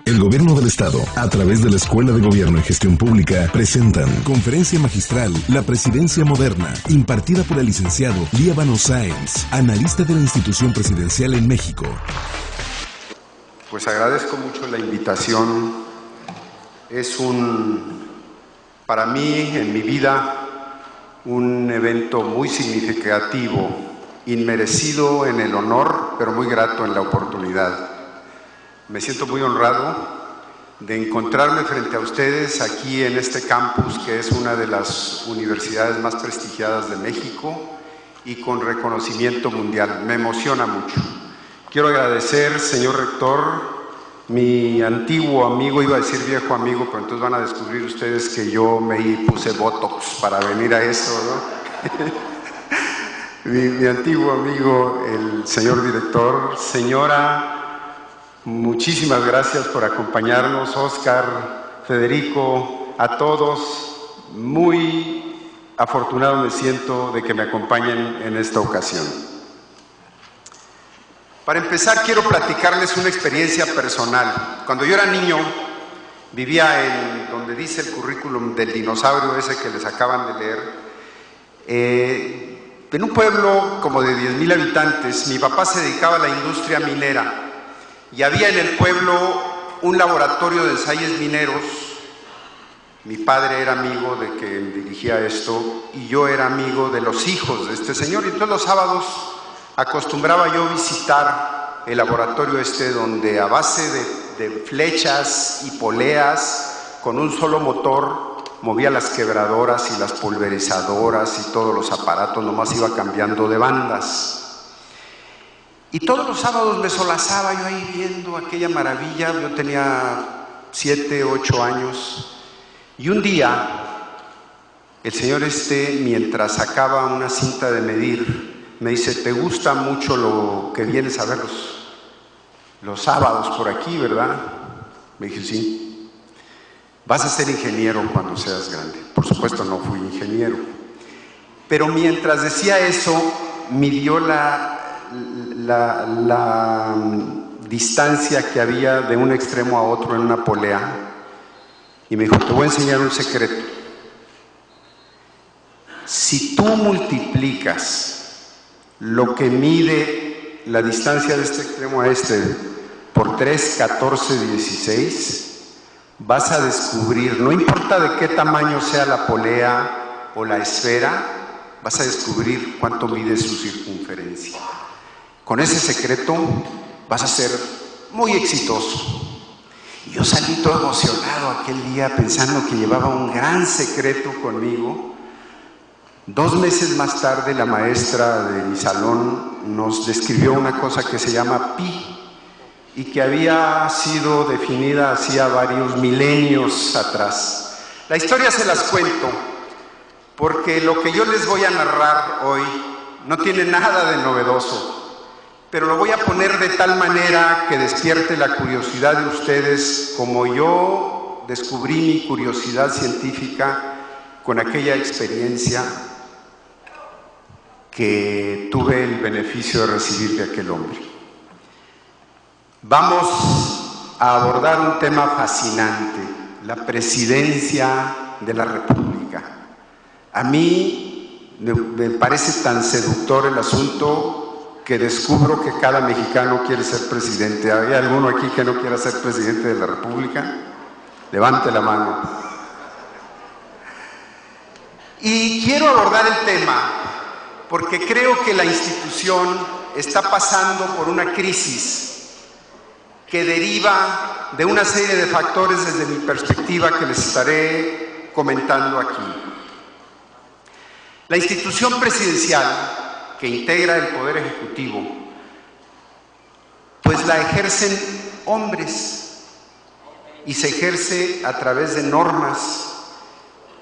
El Gobierno del Estado, a través de la Escuela de Gobierno y Gestión Pública, presentan Conferencia Magistral La Presidencia Moderna, impartida por el licenciado Líbano Sáenz, analista de la institución presidencial en México. Pues agradezco mucho la invitación. Es para mí, en mi vida, un evento muy significativo, inmerecido en el honor, pero muy grato en la oportunidad. Me siento muy honrado de encontrarme frente a ustedes aquí en este campus, que es una de las universidades más prestigiadas de México y con reconocimiento mundial. Me emociona mucho. Quiero agradecer, señor rector, mi antiguo amigo, iba a decir viejo amigo, pero entonces van a descubrir ustedes que yo me puse Botox para venir a eso, ¿no? mi antiguo amigo, el señor director, señora, muchísimas gracias por acompañarnos, Oscar, Federico, a todos. Muy afortunado me siento de que me acompañen en esta ocasión. Para empezar, quiero platicarles una experiencia personal. Cuando yo era niño, vivía en donde dice el currículum del dinosaurio ese que les acaban de leer, en un pueblo como de 10,000 habitantes. Mi papá se dedicaba a la industria minera. Y había en el pueblo un laboratorio de ensayos mineros. Mi padre era amigo de quien dirigía esto y yo era amigo de los hijos de este señor. Y entonces los sábados acostumbraba yo visitar el laboratorio donde a base de flechas y poleas, con un solo motor, movía las quebradoras y las pulverizadoras y todos los aparatos, nomás iba cambiando de bandas. Y todos los sábados me solazaba yo ahí viendo aquella maravilla. Yo tenía 7, 8 años. Y un día, el señor mientras sacaba una cinta de medir, me dice: ¿te gusta mucho lo que vienes a ver los sábados por aquí, verdad? Me dije: sí. Vas a ser ingeniero cuando seas grande. Por supuesto no fui ingeniero. Pero mientras decía eso, midió la distancia que había de un extremo a otro en una polea y me dijo: te voy a enseñar un secreto. Si tú multiplicas lo que mide la distancia de este extremo a por 3, 14, 16, vas a descubrir, no importa de qué tamaño sea la polea o la esfera, vas a descubrir cuánto mide su circunferencia. Con ese secreto vas a ser muy exitoso. Y yo salí todo emocionado aquel día pensando que llevaba un gran secreto conmigo. 2 meses más tarde, la maestra de mi salón nos describió una cosa que se llama pi y que había sido definida hacía varios milenios atrás. La historia se las cuento porque lo que yo les voy a narrar hoy no tiene nada de novedoso, pero lo voy a poner de tal manera que despierte la curiosidad de ustedes, como yo descubrí mi curiosidad científica con aquella experiencia que tuve el beneficio de recibir de aquel hombre. Vamos a abordar un tema fascinante: la presidencia de la República. A mí me parece tan seductor el asunto que descubro que cada mexicano quiere ser presidente. ¿Hay alguno aquí que no quiera ser presidente de la República? Levante la mano. Y quiero abordar el tema porque creo que la institución está pasando por una crisis que deriva de una serie de factores desde mi perspectiva que les estaré comentando aquí. La institución presidencial, que integra el Poder Ejecutivo, pues la ejercen hombres y se ejerce a través de normas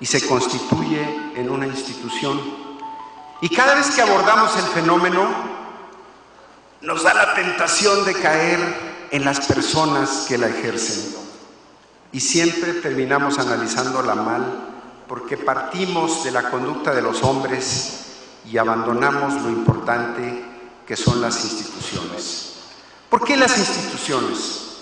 y se constituye en una institución. Y cada vez que abordamos el fenómeno, nos da la tentación de caer en las personas que la ejercen. Y siempre terminamos analizándola mal porque partimos de la conducta de los hombres y abandonamos lo importante que son las instituciones. ¿Por qué las instituciones?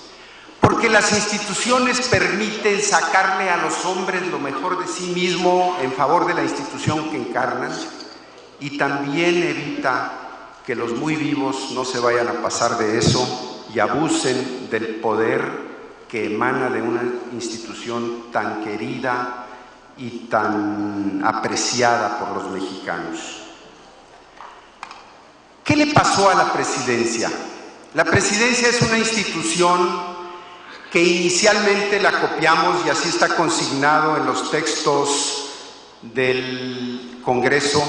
Porque las instituciones permiten sacarle a los hombres lo mejor de sí mismo en favor de la institución que encarnan, y también evita que los muy vivos no se vayan a pasar de eso y abusen del poder que emana de una institución tan querida y tan apreciada por los mexicanos. ¿Qué le pasó a la presidencia? La presidencia es una institución que inicialmente la copiamos, y así está consignado en los textos del Congreso,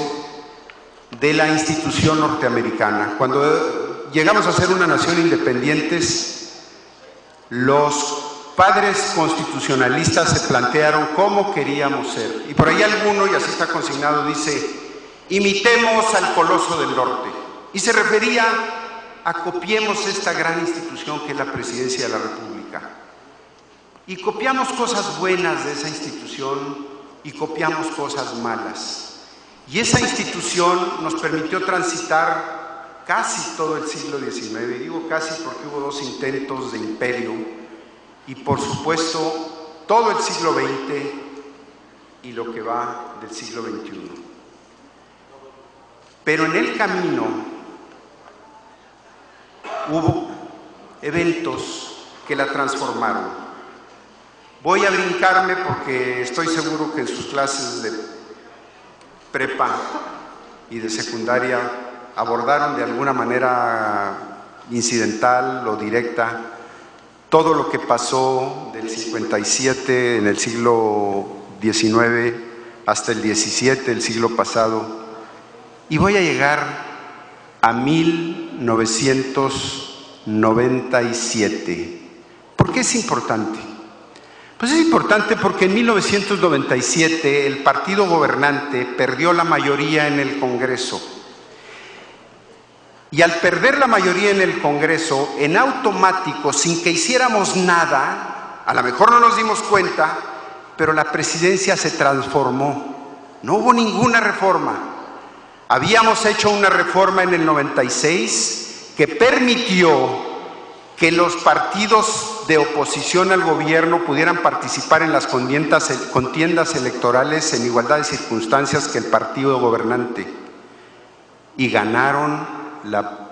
de la institución norteamericana. Cuando llegamos a ser una nación independientes, los padres constitucionalistas se plantearon cómo queríamos ser. Y por ahí alguno, y así está consignado, dice: imitemos al Coloso del Norte. Y se refería a copiemos esta gran institución que es la Presidencia de la República. Y copiamos cosas buenas de esa institución y copiamos cosas malas. Y esa institución nos permitió transitar casi todo el siglo XIX, y digo casi porque hubo dos intentos de imperio, y por supuesto todo el siglo XX y lo que va del siglo XXI. Pero en el camino hubo eventos que la transformaron. Voy a brincarme porque estoy seguro que en sus clases de prepa y de secundaria abordaron de alguna manera incidental o directa todo lo que pasó del 57 en el siglo XIX hasta el 17, el siglo pasado, y voy a llegar a 1997. ¿Por qué es importante? Pues es importante porque en 1997 el partido gobernante perdió la mayoría en el Congreso. Y al perder la mayoría en el Congreso, en automático, sin que hiciéramos nada, a lo mejor no nos dimos cuenta, pero la presidencia se transformó. No hubo ninguna reforma. Habíamos hecho una reforma en el 96 que permitió que los partidos de oposición al gobierno pudieran participar en las contiendas electorales en igualdad de circunstancias que el partido gobernante, y ganaron la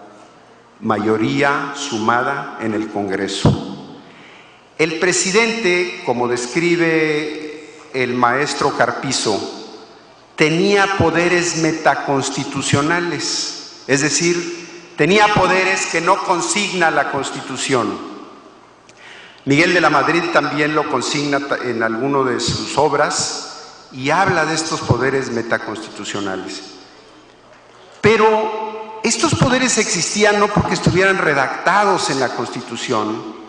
mayoría sumada en el Congreso. El presidente, como describe el maestro Carpizo, tenía poderes metaconstitucionales, es decir, tenía poderes que no consigna la Constitución. Miguel de la Madrid también lo consigna en alguno de sus obras y habla de estos poderes metaconstitucionales. Pero estos poderes existían no porque estuvieran redactados en la Constitución,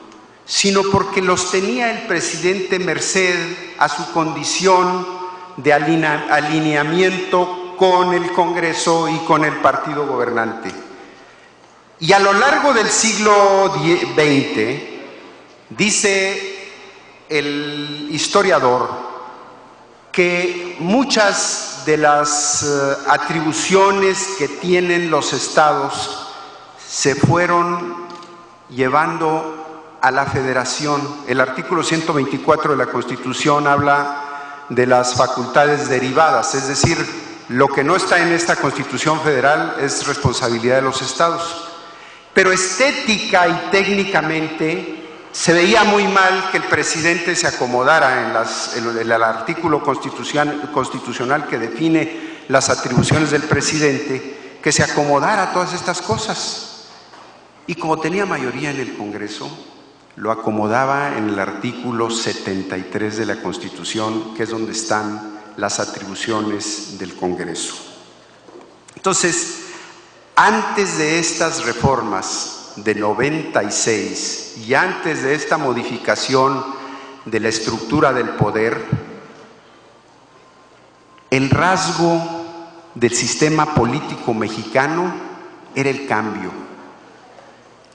sino porque los tenía el presidente merced a su condición de alineamiento con el Congreso y con el partido gobernante. Y a lo largo del siglo XX, dice el historiador que muchas de las atribuciones que tienen los estados se fueron llevando a la federación. El artículo 124 de la Constitución habla de las facultades derivadas, es decir, lo que no está en esta Constitución federal es responsabilidad de los estados. Pero estética y técnicamente se veía muy mal que el presidente se acomodara en el artículo constitucional que define las atribuciones del presidente, que se acomodara a todas estas cosas. Y como tenía mayoría en el Congreso, lo acomodaba en el artículo 73 de la Constitución, que es donde están las atribuciones del Congreso. Entonces, antes de estas reformas de 96 y antes de esta modificación de la estructura del poder, el rasgo del sistema político mexicano era el cambio.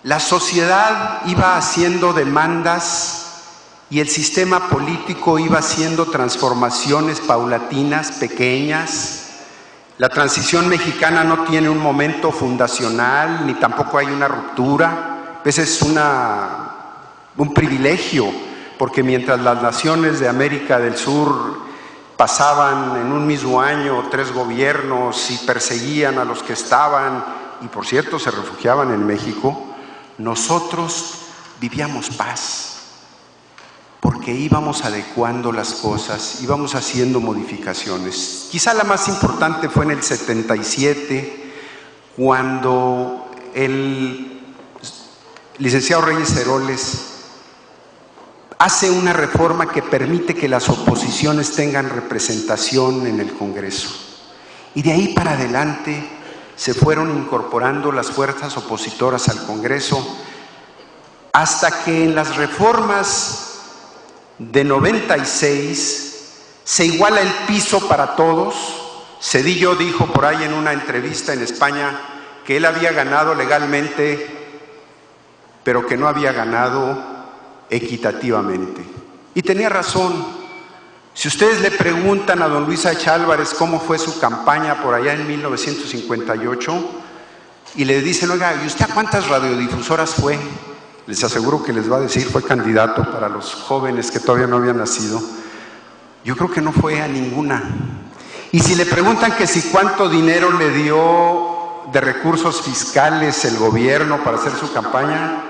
La sociedad iba haciendo demandas y el sistema político iba haciendo transformaciones paulatinas, pequeñas. La transición mexicana no tiene un momento fundacional, ni tampoco hay una ruptura, Ese es un privilegio, porque mientras las naciones de América del Sur pasaban en un mismo año 3 gobiernos y perseguían a los que estaban, y por cierto se refugiaban en México, nosotros vivíamos paz, porque íbamos adecuando las cosas, íbamos haciendo modificaciones. Quizá la más importante fue en el 77, cuando el licenciado Reyes Heroles hace una reforma que permite que las oposiciones tengan representación en el Congreso. Y de ahí para adelante se fueron incorporando las fuerzas opositoras al Congreso, hasta que en las reformas de 96 se iguala el piso para todos. Zedillo dijo por ahí en una entrevista en España que él había ganado legalmente, pero que no había ganado equitativamente. Y tenía razón. Si ustedes le preguntan a don Luis H. Álvarez cómo fue su campaña por allá en 1958 y le dicen, oiga, ¿y usted a cuántas radiodifusoras fue? Les aseguro que les va a decir, fue candidato para los jóvenes que todavía no habían nacido. Yo creo que no fue a ninguna. Y si le preguntan que si cuánto dinero le dio de recursos fiscales el gobierno para hacer su campaña,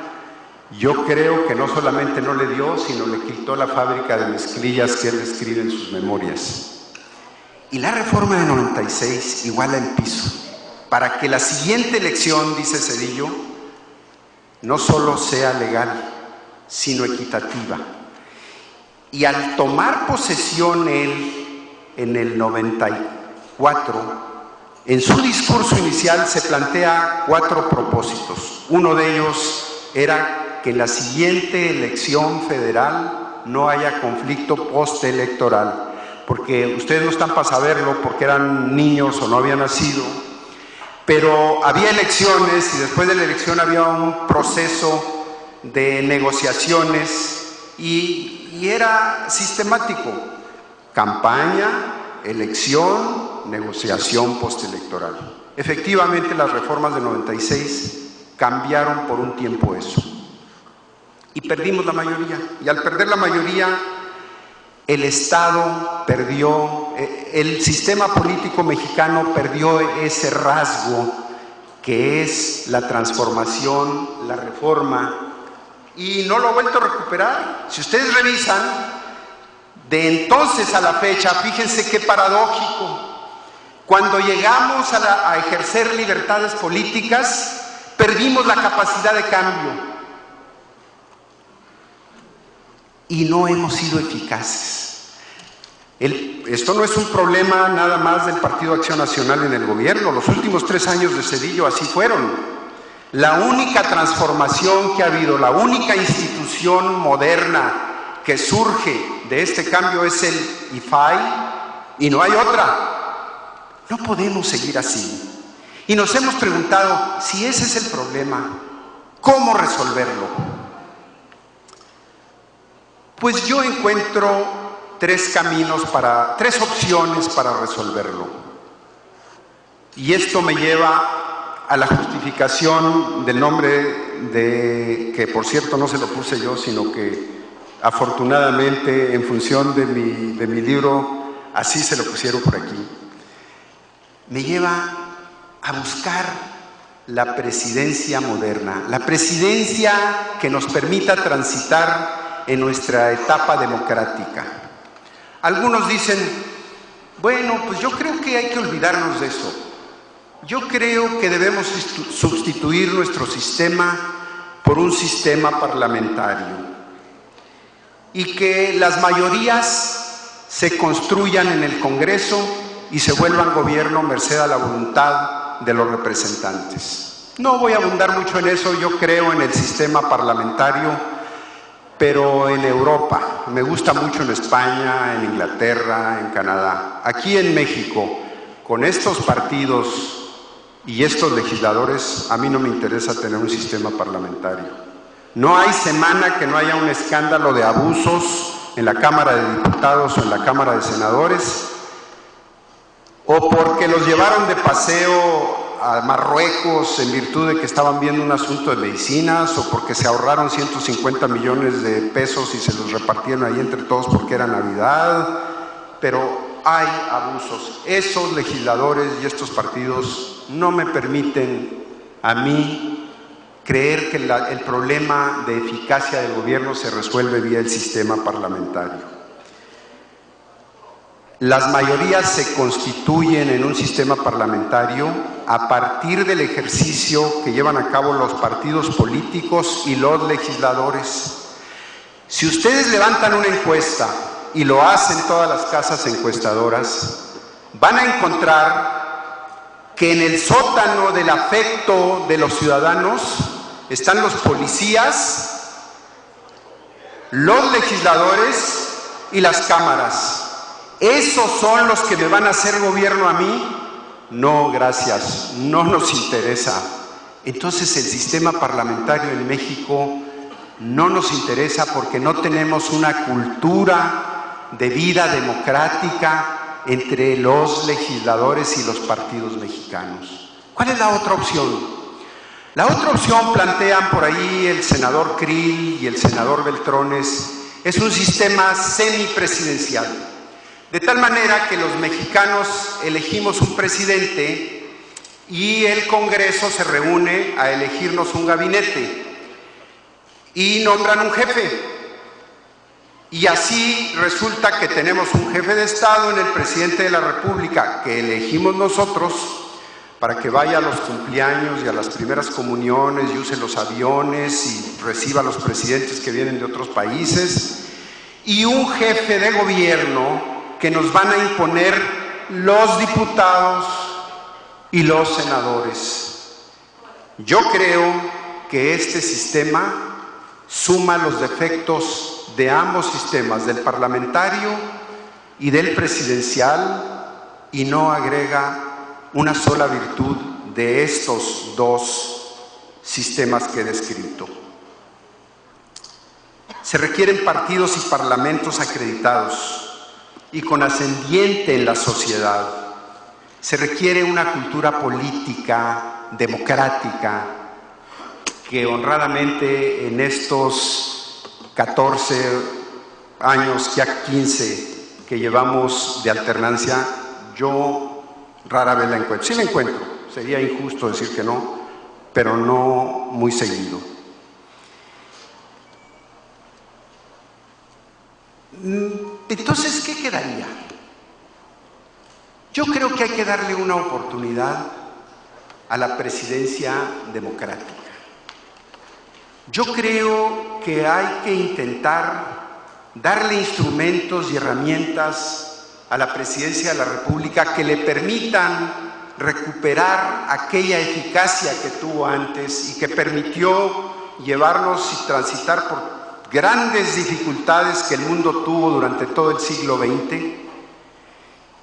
yo creo que no solamente no le dio, sino le quitó la fábrica de mezclillas que él escribe en sus memorias. Y la reforma de 96 iguala el piso, para que la siguiente elección, dice Zedillo, no solo sea legal, sino equitativa. Y al tomar posesión él en el 94, en su discurso inicial se plantea 4 propósitos. Uno de ellos era que en la siguiente elección federal no haya conflicto postelectoral, porque ustedes no están para saberlo porque eran niños o no habían nacido, pero había elecciones y después de la elección había un proceso de negociaciones y era sistemático: campaña, elección, negociación postelectoral. Efectivamente, las reformas de 96 cambiaron por un tiempo eso. Y perdimos la mayoría. Y al perder la mayoría, el Estado perdió, el sistema político mexicano perdió ese rasgo que es la transformación, la reforma, y no lo ha vuelto a recuperar. Si ustedes revisan, de entonces a la fecha, fíjense qué paradójico. Cuando llegamos a ejercer libertades políticas, perdimos la capacidad de cambio. Y no hemos sido eficaces. Esto no es un problema nada más del Partido Acción Nacional en el gobierno. Los últimos 3 años de Zedillo así fueron. La única transformación que ha habido, la única institución moderna que surge de este cambio es el IFAI, y no hay otra. No podemos seguir así. Y nos hemos preguntado, si ese es el problema, ¿cómo resolverlo? Pues yo encuentro 3 opciones para resolverlo. Y esto me lleva a la justificación del nombre que por cierto no se lo puse yo, sino que afortunadamente en función de mi libro así se lo pusieron por aquí. Me lleva a buscar la presidencia moderna, la presidencia que nos permita transitar en nuestra etapa democrática. Algunos dicen, bueno, pues yo creo que hay que olvidarnos de eso. Yo creo que debemos sustituir nuestro sistema por un sistema parlamentario y que las mayorías se construyan en el Congreso y se vuelvan gobierno merced a la voluntad de los representantes. No voy a abundar mucho en eso, yo creo en el sistema parlamentario, pero en Europa. Me gusta mucho en España, en Inglaterra, en Canadá. Aquí en México, con estos partidos y estos legisladores, a mí no me interesa tener un sistema parlamentario. No hay semana que no haya un escándalo de abusos en la Cámara de Diputados o en la Cámara de Senadores, o porque los llevaron de paseo a Marruecos en virtud de que estaban viendo un asunto de medicinas o porque se ahorraron 150 millones de pesos y se los repartieron ahí entre todos porque era Navidad, pero hay abusos. Esos legisladores y estos partidos no me permiten a mí creer que el problema de eficacia del gobierno se resuelve vía el sistema parlamentario. Las mayorías se constituyen en un sistema parlamentario a partir del ejercicio que llevan a cabo los partidos políticos y los legisladores. Si ustedes levantan una encuesta, y lo hacen todas las casas encuestadoras, van a encontrar que en el sótano del afecto de los ciudadanos están los policías, los legisladores y las cámaras. ¿Esos son los que me van a hacer gobierno a mí? No, gracias, no nos interesa. Entonces el sistema parlamentario en México no nos interesa porque no tenemos una cultura de vida democrática entre los legisladores y los partidos mexicanos. ¿Cuál es la otra opción? La otra opción, plantean por ahí el senador Krill y el senador Beltrones, es un sistema semipresidencial. De tal manera que los mexicanos elegimos un presidente y el Congreso se reúne a elegirnos un gabinete y nombran un jefe. Y así resulta que tenemos un jefe de Estado en el presidente de la República que elegimos nosotros para que vaya a los cumpleaños y a las primeras comuniones y use los aviones y reciba a los presidentes que vienen de otros países, y un jefe de gobierno que nos van a imponer los diputados y los senadores. Yo creo que este sistema suma los defectos de ambos sistemas, del parlamentario y del presidencial, y no agrega una sola virtud de estos dos sistemas que he descrito. Se requieren partidos y parlamentos acreditados y con ascendiente en la sociedad. Se requiere una cultura política democrática que honradamente en estos 14 años, ya 15 que llevamos de alternancia, yo rara vez la encuentro. Sí la encuentro, sería injusto decir que no, pero no muy seguido. Entonces, ¿qué quedaría? Yo creo que hay que darle una oportunidad a la presidencia democrática. Yo creo que hay que intentar darle instrumentos y herramientas a la presidencia de la República que le permitan recuperar aquella eficacia que tuvo antes y que permitió llevarnos y transitar por grandes dificultades que el mundo tuvo durante todo el siglo XX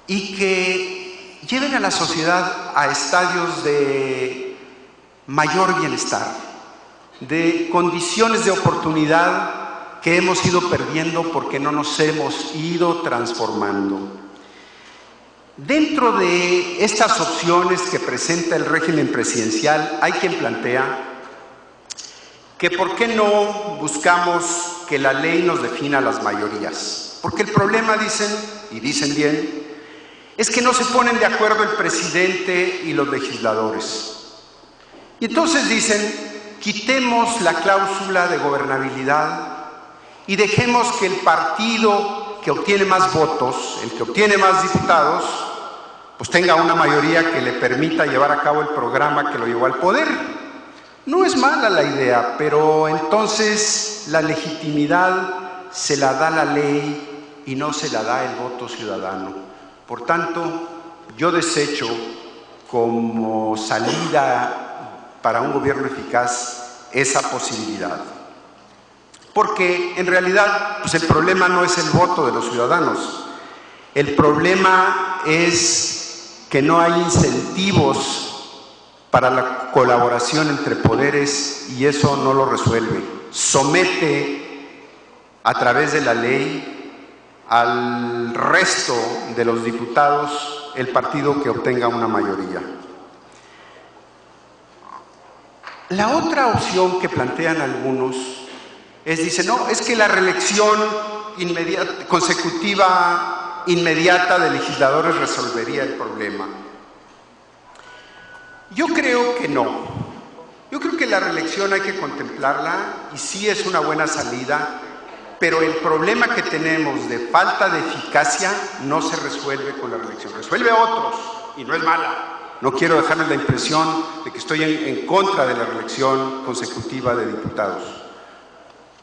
y que lleven a la sociedad a estadios de mayor bienestar, de condiciones de oportunidad que hemos ido perdiendo porque no nos hemos ido transformando. Dentro de estas opciones que presenta el régimen presidencial, hay quien plantea que por qué no buscamos que la ley nos defina las mayorías. Porque el problema, dicen, y dicen bien, es que no se ponen de acuerdo el presidente y los legisladores. Y entonces dicen, quitemos la cláusula de gobernabilidad y dejemos que el partido que obtiene más votos, el que obtiene más diputados, pues tenga una mayoría que le permita llevar a cabo el programa que lo llevó al poder. No es mala la idea, pero entonces la legitimidad se la da la ley y no se la da el voto ciudadano. Por tanto, yo desecho como salida para un gobierno eficaz esa posibilidad. Porque en realidad pues el problema no es el voto de los ciudadanos. El problema es que no hay incentivos para la colaboración entre poderes y eso no lo resuelve. Somete a través de la ley al resto de los diputados el partido que obtenga una mayoría. La otra opción que plantean algunos dice, no, es que la reelección consecutiva inmediata de legisladores resolvería el problema. Yo creo que no. Yo creo que la reelección hay que contemplarla y sí es una buena salida, pero el problema que tenemos de falta de eficacia no se resuelve con la reelección, resuelve otros y no es mala. No quiero dejarles la impresión de que estoy en contra de la reelección consecutiva de diputados.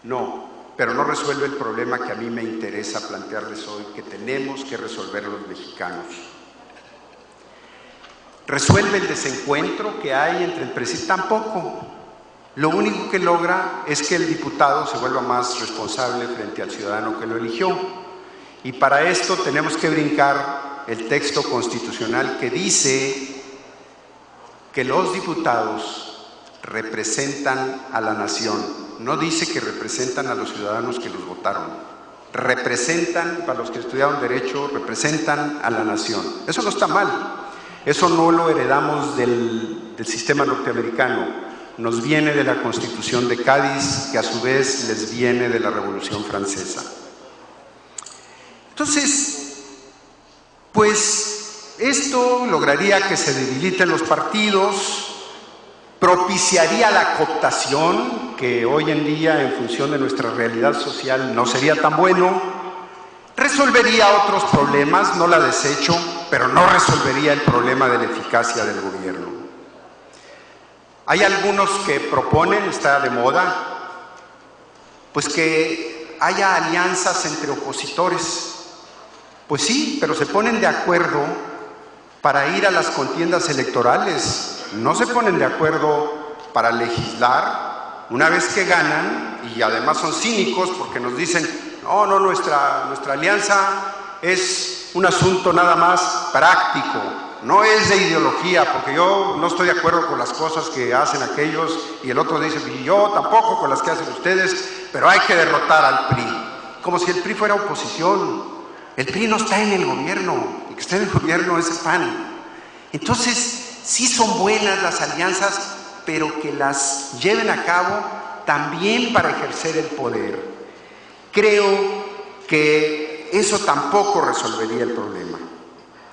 No, pero no resuelve el problema que a mí me interesa plantearles hoy, que tenemos que resolver los mexicanos. ¿Resuelve el desencuentro que hay entre el presidente? Tampoco. Lo único que logra es que el diputado se vuelva más responsable frente al ciudadano que lo eligió. Y para esto tenemos que brincar el texto constitucional que dice que los diputados representan a la nación. No dice que representan a los ciudadanos que los votaron. Representan, para los que estudiaron Derecho, representan a la nación. Eso no está mal. Eso no lo heredamos del sistema norteamericano. Nos viene de la Constitución de Cádiz, que a su vez les viene de la Revolución Francesa. Entonces, pues esto lograría que se debiliten los partidos, propiciaría la cooptación, que hoy en día, en función de nuestra realidad social, no sería tan bueno, resolvería otros problemas, no la desecho, pero no resolvería el problema de la eficacia del gobierno. Hay algunos que proponen, está de moda, pues que haya alianzas entre opositores. Pues sí, pero se ponen de acuerdo para ir a las contiendas electorales, no se ponen de acuerdo para legislar una vez que ganan, y además son cínicos porque nos dicen, no, nuestra alianza es un asunto nada más práctico, no es de ideología, porque yo no estoy de acuerdo con las cosas que hacen aquellos, y el otro dice, y yo tampoco con las que hacen ustedes, pero hay que derrotar al PRI, como si el PRI fuera oposición. El PRI no está en el gobierno, el que está en el gobierno es el PAN. Entonces, sí son buenas las alianzas, pero que las lleven a cabo también para ejercer el poder. Creo que eso tampoco resolvería el problema.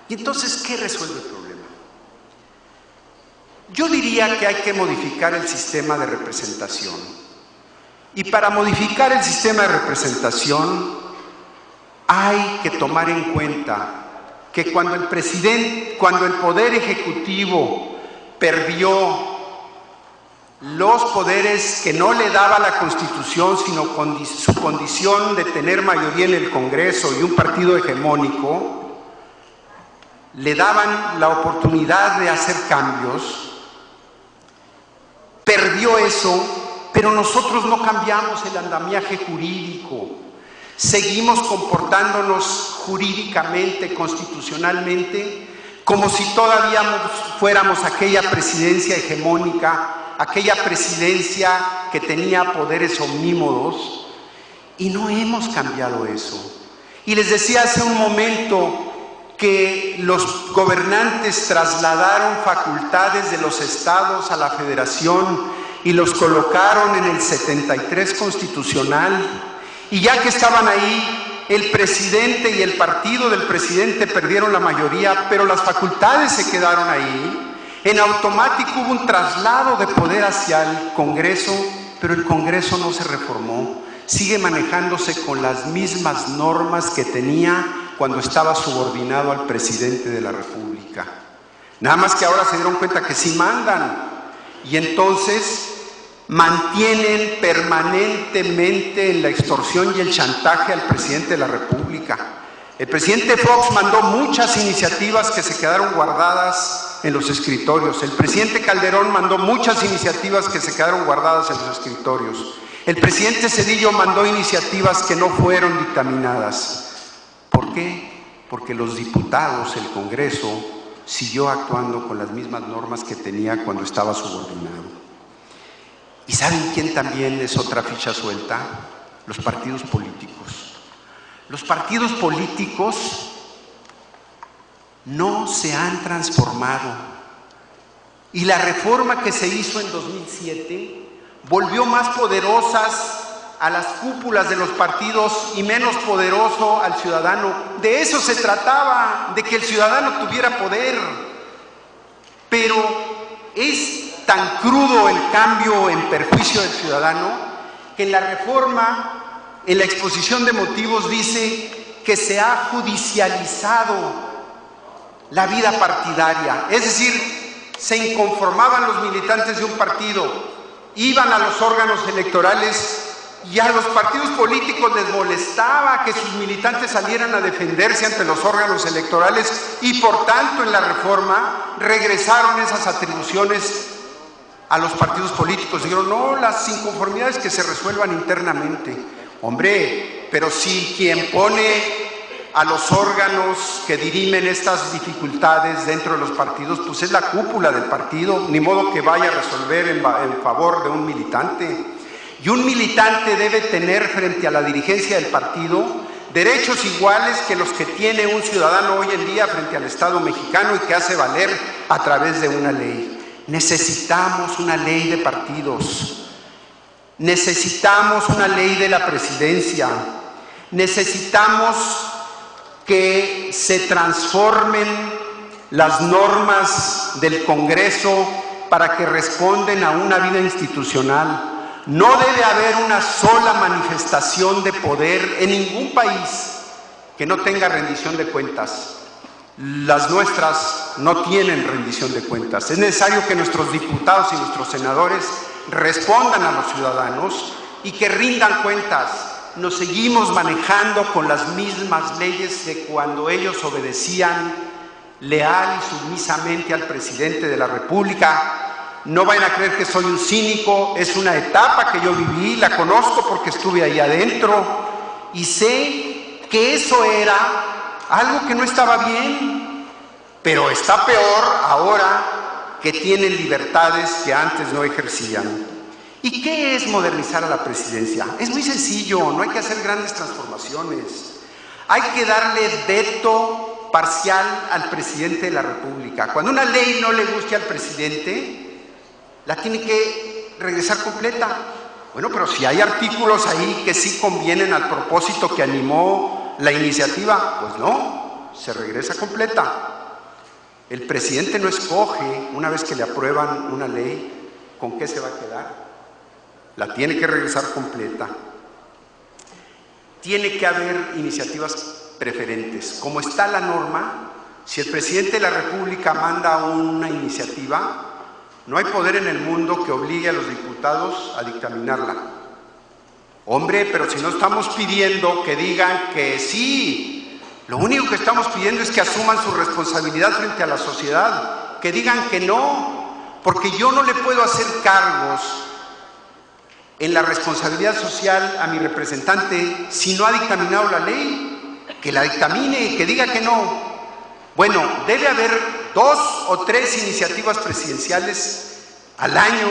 Y entonces, ¿qué resuelve el problema? Yo diría que hay que modificar el sistema de representación. Y para modificar el sistema de representación hay que tomar en cuenta que cuando el Poder Ejecutivo perdió los poderes que no le daba la Constitución, sino con su condición de tener mayoría en el Congreso y un partido hegemónico, le daban la oportunidad de hacer cambios, perdió eso, pero nosotros no cambiamos el andamiaje jurídico. Seguimos comportándonos jurídicamente, constitucionalmente, como si todavía fuéramos aquella presidencia hegemónica, aquella presidencia que tenía poderes omnímodos, y no hemos cambiado eso. Y les decía hace un momento que los gobernantes trasladaron facultades de los estados a la federación y los colocaron en el 73 constitucional. Y ya que estaban ahí, el presidente y el partido del presidente perdieron la mayoría, pero las facultades se quedaron ahí. En automático hubo un traslado de poder hacia el Congreso, pero el Congreso no se reformó. Sigue manejándose con las mismas normas que tenía cuando estaba subordinado al presidente de la República. Nada más que ahora se dieron cuenta que sí mandan. Y entonces mantienen permanentemente en la extorsión y el chantaje al presidente de la República. El presidente Fox mandó muchas iniciativas que se quedaron guardadas en los escritorios. El presidente Calderón mandó muchas iniciativas que se quedaron guardadas en los escritorios. El presidente Zedillo mandó iniciativas que no fueron dictaminadas. ¿Por qué? Porque los diputados, el Congreso, siguió actuando con las mismas normas que tenía cuando estaba subordinado. ¿Y saben quién también es otra ficha suelta? Los partidos políticos. Los partidos políticos no se han transformado. Y la reforma que se hizo en 2007 volvió más poderosas a las cúpulas de los partidos y menos poderoso al ciudadano. De eso se trataba, de que el ciudadano tuviera poder. Pero es tan crudo el cambio en perjuicio del ciudadano que en la reforma, en la exposición de motivos, dice que se ha judicializado la vida partidaria. Es decir, se inconformaban los militantes de un partido, iban a los órganos electorales y a los partidos políticos les molestaba que sus militantes salieran a defenderse ante los órganos electorales y por tanto en la reforma regresaron esas atribuciones a los partidos políticos. Dijeron, no, las inconformidades que se resuelvan internamente. Hombre, pero si quien pone a los órganos que dirimen estas dificultades dentro de los partidos, pues es la cúpula del partido, ni modo que vaya a resolver en favor de un militante. Y un militante debe tener frente a la dirigencia del partido derechos iguales que los que tiene un ciudadano hoy en día frente al Estado mexicano y que hace valer a través de una ley. Necesitamos una ley de partidos, necesitamos una ley de la presidencia, necesitamos que se transformen las normas del Congreso para que respondan a una vida institucional. No debe haber una sola manifestación de poder en ningún país que no tenga rendición de cuentas. Las nuestras no tienen rendición de cuentas. Es necesario que nuestros diputados y nuestros senadores respondan a los ciudadanos y que rindan cuentas. Nos seguimos manejando con las mismas leyes de cuando ellos obedecían leal y submisamente al presidente de la República. No vayan a creer que soy un cínico, es una etapa que yo viví, la conozco porque estuve ahí adentro y sé que eso era algo que no estaba bien, pero está peor ahora que tienen libertades que antes no ejercían. ¿Y qué es modernizar a la presidencia? Es muy sencillo, no hay que hacer grandes transformaciones. Hay que darle veto parcial al presidente de la República. Cuando una ley no le guste al presidente, la tiene que regresar completa. Bueno, pero si hay artículos ahí que sí convienen al propósito que animó la iniciativa, pues no, se regresa completa. El presidente no escoge, una vez que le aprueban una ley, con qué se va a quedar. La tiene que regresar completa. Tiene que haber iniciativas preferentes. Como está la norma, si el presidente de la República manda una iniciativa, no hay poder en el mundo que obligue a los diputados a dictaminarla. Hombre, pero si no estamos pidiendo que digan que sí, lo único que estamos pidiendo es que asuman su responsabilidad frente a la sociedad, que digan que no, porque yo no le puedo hacer cargos en la responsabilidad social a mi representante si no ha dictaminado la ley. Que la dictamine, que diga que no. Bueno, debe haber 2 o 3 iniciativas presidenciales al año,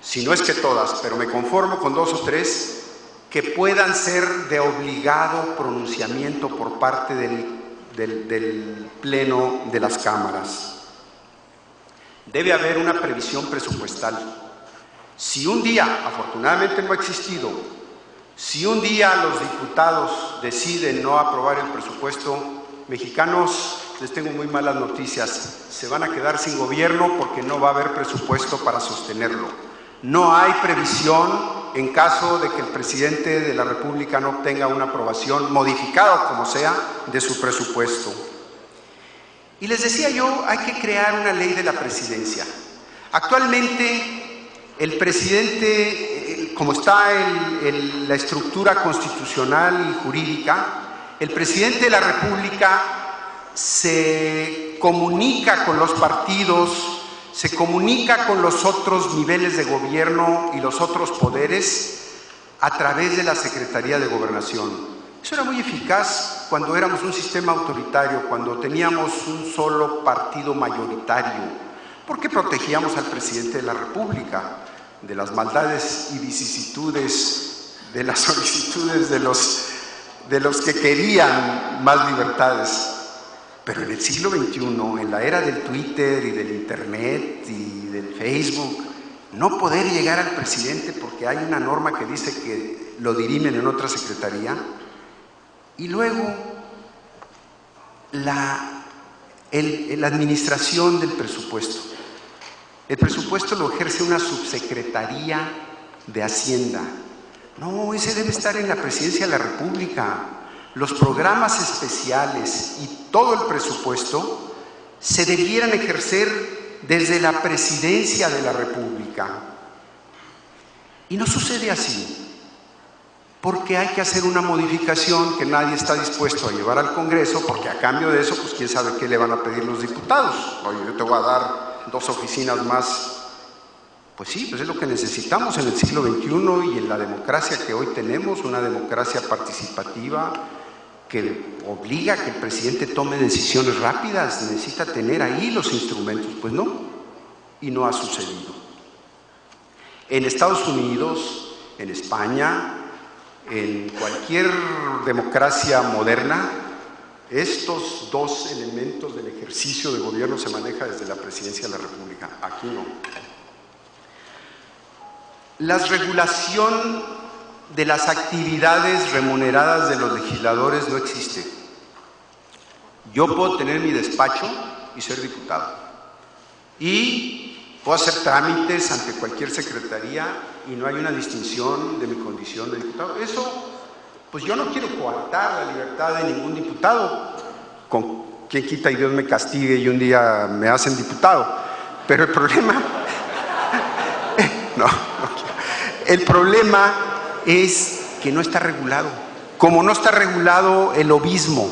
si no es que todas, pero me conformo con 2 o 3, que puedan ser de obligado pronunciamiento por parte del Pleno de las cámaras. Debe haber una previsión presupuestal. Si un día, afortunadamente no ha existido, si un día los diputados deciden no aprobar el presupuesto, mexicanos, les tengo muy malas noticias, se van a quedar sin gobierno porque no va a haber presupuesto para sostenerlo. No hay previsión en caso de que el presidente de la República no obtenga una aprobación, modificada como sea, de su presupuesto. Y les decía yo, hay que crear una ley de la presidencia. Actualmente, el presidente, como está la estructura constitucional y jurídica, el presidente de la República se comunica con los partidos, se comunica con los otros niveles de gobierno y los otros poderes a través de la Secretaría de Gobernación. Eso era muy eficaz cuando éramos un sistema autoritario, cuando teníamos un solo partido mayoritario, porque protegíamos al presidente de la República de las maldades y vicisitudes, de las solicitudes de los que querían más libertades. Pero en el siglo XXI, en la era del Twitter y del Internet y del Facebook, no poder llegar al presidente porque hay una norma que dice que lo dirimen en otra secretaría, y luego la administración del presupuesto. El presupuesto lo ejerce una subsecretaría de Hacienda. No, ese debe estar en la Presidencia de la República. Los programas especiales y todo el presupuesto se debieran ejercer desde la Presidencia de la República. Y no sucede así, porque hay que hacer una modificación que nadie está dispuesto a llevar al Congreso, porque a cambio de eso, pues quién sabe qué le van a pedir los diputados. Oye, yo te voy a dar 2 oficinas más. Pues sí, pues es lo que necesitamos en el siglo XXI y en la democracia que hoy tenemos, una democracia participativa que obliga a que el presidente tome decisiones rápidas, necesita tener ahí los instrumentos. Pues no, y no ha sucedido. En Estados Unidos, en España, en cualquier democracia moderna, estos 2 elementos del ejercicio de gobierno se manejan desde la Presidencia de la República. Aquí no. La regulación de las actividades remuneradas de los legisladores no existe. Yo puedo tener mi despacho y ser diputado. Y puedo hacer trámites ante cualquier secretaría y no hay una distinción de mi condición de diputado. Eso, pues yo no quiero coartar la libertad de ningún diputado. Con quien quita y Dios me castigue y un día me hacen diputado. Pero el problema... El problema es que no está regulado. Como no está regulado el lobismo,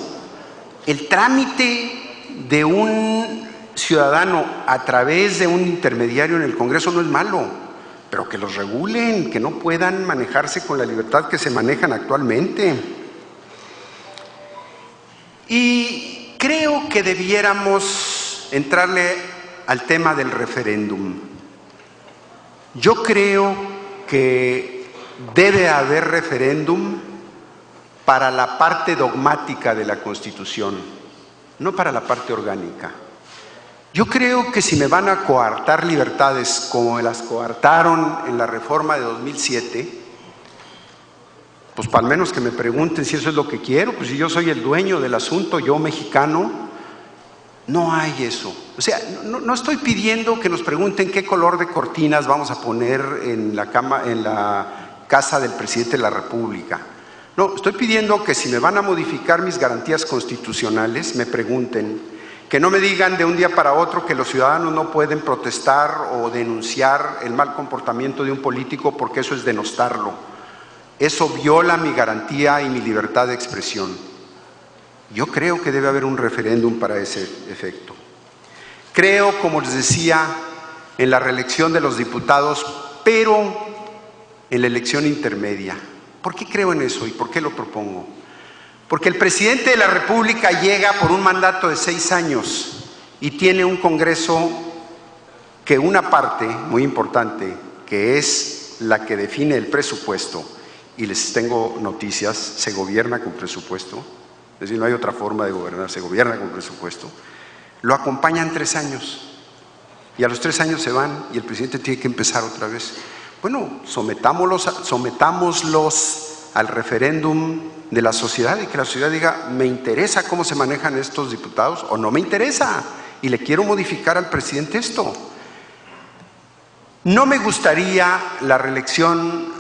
el trámite de un ciudadano a través de un intermediario en el Congreso no es malo, pero que los regulen, que no puedan manejarse con la libertad que se manejan actualmente. Y creo que debiéramos entrarle al tema del referéndum. Yo creo que debe haber referéndum para la parte dogmática de la Constitución, no para la parte orgánica. Yo creo que si me van a coartar libertades como me las coartaron en la reforma de 2007, pues al menos que me pregunten si eso es lo que quiero, pues si yo soy el dueño del asunto, yo mexicano. No hay eso. O sea, no estoy pidiendo que nos pregunten qué color de cortinas vamos a poner en la casa del presidente de la República. No, estoy pidiendo que si me van a modificar mis garantías constitucionales, me pregunten, que no me digan de un día para otro que los ciudadanos no pueden protestar o denunciar el mal comportamiento de un político porque eso es denostarlo. Eso viola mi garantía y mi libertad de expresión. Yo creo que debe haber un referéndum para ese efecto. Creo, como les decía, en la reelección de los diputados, pero en la elección intermedia. ¿Por qué creo en eso y por qué lo propongo? Porque el presidente de la República llega por un mandato de 6 años y tiene un Congreso que una parte muy importante, que es la que define el presupuesto, y les tengo noticias, se gobierna con presupuesto. Es decir, no hay otra forma de gobernar, se gobierna con presupuesto. Lo acompañan 3 años y a los 3 años se van y el presidente tiene que empezar otra vez. Bueno, sometámoslos al referéndum de la sociedad y que la sociedad diga, me interesa cómo se manejan estos diputados o no me interesa y le quiero modificar al presidente esto. No me gustaría la reelección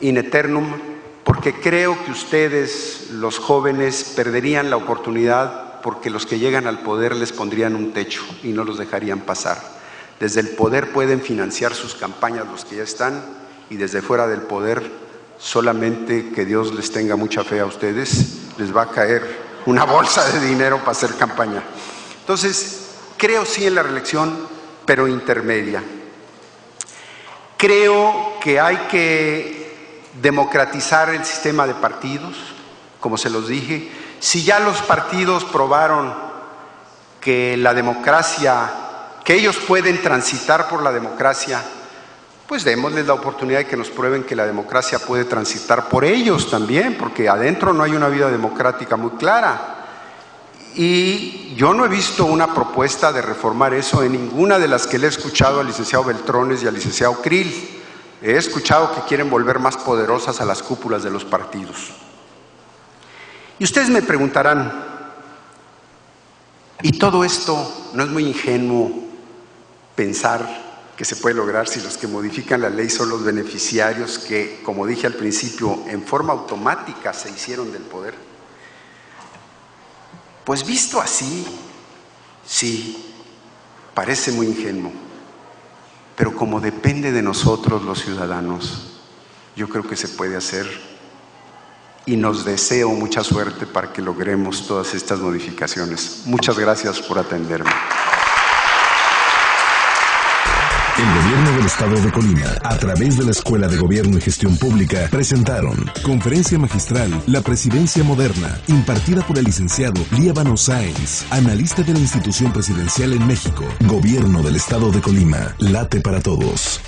in eternum, porque creo que ustedes, los jóvenes, perderían la oportunidad porque los que llegan al poder les pondrían un techo y no los dejarían pasar. Desde el poder pueden financiar sus campañas los que ya están y desde fuera del poder, solamente que Dios les tenga mucha fe a ustedes, les va a caer una bolsa de dinero para hacer campaña. Entonces, creo sí en la reelección, pero intermedia. Creo que hay que democratizar el sistema de partidos, como se los dije. Si ya los partidos probaron que la democracia, que ellos pueden transitar por la democracia, pues démosles la oportunidad de que nos prueben que la democracia puede transitar por ellos también, porque adentro no hay una vida democrática muy clara. Y yo no he visto una propuesta de reformar eso en ninguna de las que le he escuchado al licenciado Beltrones y al licenciado Krill. He escuchado que quieren volver más poderosas a las cúpulas de los partidos. Y ustedes me preguntarán, ¿y todo esto no es muy ingenuo pensar que se puede lograr si los que modifican la ley son los beneficiarios que, como dije al principio, en forma automática se hicieron del poder? Pues visto así, sí, parece muy ingenuo, pero como depende de nosotros los ciudadanos, yo creo que se puede hacer y nos deseo mucha suerte para que logremos todas estas modificaciones. Muchas gracias por atenderme. El Gobierno del Estado de Colima, a través de la Escuela de Gobierno y Gestión Pública, presentaron Conferencia Magistral La Presidencia Moderna, impartida por el licenciado Líbano Sáenz, analista de la institución presidencial en México. Gobierno del Estado de Colima, late para todos.